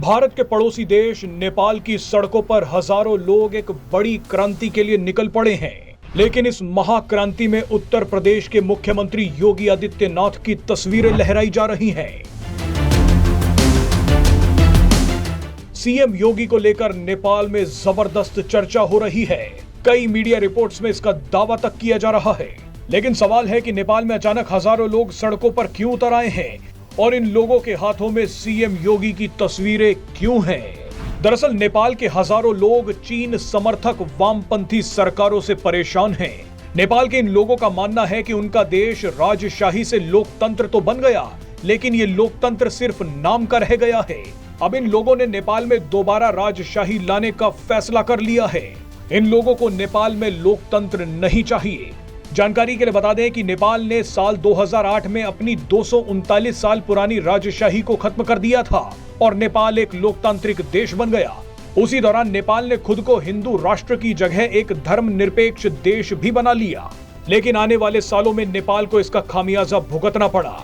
भारत के पड़ोसी देश नेपाल की सड़कों पर हजारों लोग एक बड़ी क्रांति के लिए निकल पड़े हैं। लेकिन इस महाक्रांति में उत्तर प्रदेश के मुख्यमंत्री योगी आदित्यनाथ की तस्वीरें लहराई जा रही हैं। सीएम योगी को लेकर नेपाल में जबरदस्त चर्चा हो रही है। कई मीडिया रिपोर्ट्स में इसका दावा तक किया जा रहा है। लेकिन सवाल है कि नेपाल में अचानक हजारों लोग सड़कों पर क्यों उतर आए हैं और इन लोगों के हाथों में सीएम योगी की तस्वीरें क्यों हैं? दरअसल नेपाल के हजारों लोग चीन समर्थक वामपंथी सरकारों से परेशान हैं। नेपाल के इन लोगों का मानना है कि उनका देश राजशाही से लोकतंत्र तो बन गया, लेकिन ये लोकतंत्र सिर्फ नाम का रह गया है। अब इन लोगों ने नेपाल में दोबारा राजशाही लाने का फैसला कर लिया है। इन लोगों को नेपाल में लोकतंत्र नहीं चाहिए। जानकारी के लिए बता दें कि नेपाल ने साल 2008 में अपनी 239 साल पुरानी राजशाही को खत्म कर दिया था और नेपाल एक लोकतांत्रिक देश बन गया। उसी दौरान नेपाल ने खुद को हिंदू राष्ट्र की जगह एक धर्मनिरपेक्ष देश भी बना लिया। लेकिन आने वाले सालों में नेपाल को इसका खामियाजा भुगतना पड़ा।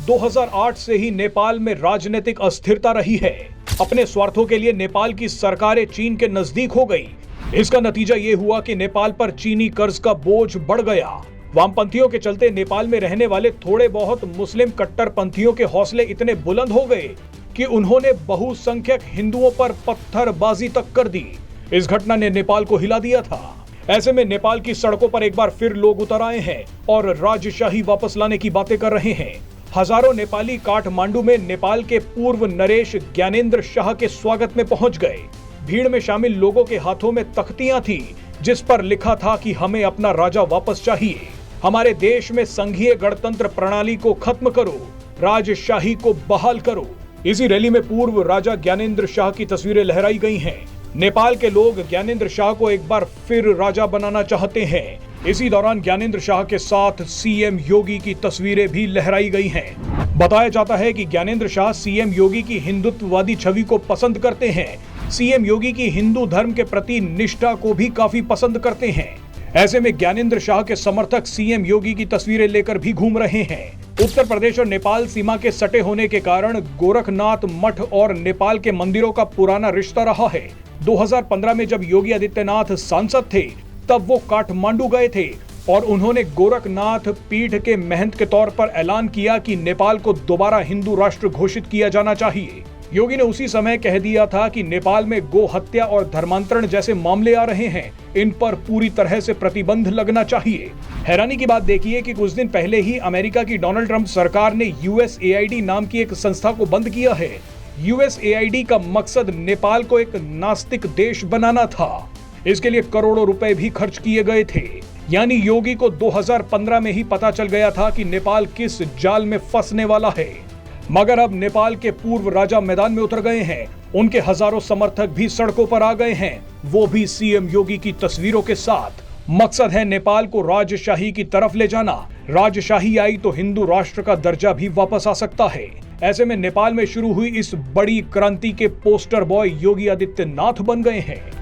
2008 से ही नेपाल में राजनीतिक अस्थिरता रही है। अपने स्वार्थों के लिए नेपाल की सरकारें चीन के नजदीक हो गई। इसका नतीजा ये हुआ कि नेपाल पर चीनी कर्ज का बोझ बढ़ गया। वामपंथियों के चलते नेपाल में रहने वाले थोड़े बहुत मुस्लिम कट्टरपंथियों के हौसले इतने बुलंद हो गए कि उन्होंने बहुसंख्यक हिंदुओं पर पत्थरबाजी तक कर दी। इस घटना ने नेपाल को हिला दिया था। ऐसे में नेपाल की सड़कों पर एक बार फिर लोग उतर आए हैं और राजशाही वापस लाने की बातें कर रहे हैं। हजारों नेपाली काठमांडू में नेपाल के पूर्व नरेश ज्ञानेंद्र शाह के स्वागत में पहुंच गए। भीड़ में शामिल लोगों के हाथों में तख्तियां थी जिस पर लिखा था कि हमें अपना राजा वापस चाहिए, हमारे देश में संघीय गणतंत्र प्रणाली को खत्म करो, राजशाही को बहाल करो। इसी रैली में पूर्व राजा ज्ञानेंद्र शाह की तस्वीरें लहराई गई हैं। नेपाल के लोग ज्ञानेंद्र शाह को एक बार फिर राजा बनाना चाहते हैं। इसी दौरान ज्ञानेंद्र शाह के साथ सीएम योगी की तस्वीरें भी लहराई गई हैं। बताया जाता है कि ज्ञानेंद्र शाह सीएम योगी की हिंदुत्ववादी छवि को पसंद करते हैं। सीएम योगी की हिंदू धर्म के प्रति निष्ठा को भी काफी पसंद करते हैं। ऐसे में ज्ञानेंद्र शाह के समर्थक सीएम योगी की तस्वीरें लेकर भी घूम रहे हैं। उत्तर प्रदेश और नेपाल सीमा के सटे होने के कारण गोरखनाथ मठ और नेपाल के मंदिरों का पुराना रिश्ता रहा है। 2015 में जब योगी आदित्यनाथ सांसद थे तब वो काठमांडू गए थे और उन्होंने गोरखनाथ पीठ के महंत के तौर पर ऐलान किया कि नेपाल को दोबारा हिंदू राष्ट्र घोषित किया जाना चाहिए। योगी ने उसी समय कह दिया था कि नेपाल में गो हत्या और धर्मांतरण जैसे मामले आ रहे हैं, इन पर पूरी तरह से प्रतिबंध लगना चाहिए। हैरानी की बात देखिए कि कुछ दिन पहले ही अमेरिका की डोनाल्ड ट्रंप सरकार ने USAID नाम की एक संस्था को बंद किया है। USAID का मकसद नेपाल को एक नास्तिक देश बनाना था। इसके लिए करोड़ों रुपए भी खर्च किए गए थे। यानी योगी को 2015 में ही पता चल गया था कि नेपाल किस जाल में फंसने वाला है। मगर अब नेपाल के पूर्व राजा मैदान में उतर गए हैं। उनके हजारों समर्थक भी सड़कों पर आ गए हैं, वो भी सीएम योगी की तस्वीरों के साथ। मकसद है नेपाल को राजशाही की तरफ ले जाना। राजशाही आई तो हिंदू राष्ट्र का दर्जा भी वापस आ सकता है। ऐसे में नेपाल में शुरू हुई इस बड़ी क्रांति के पोस्टर बॉय योगी आदित्यनाथ बन गए हैं।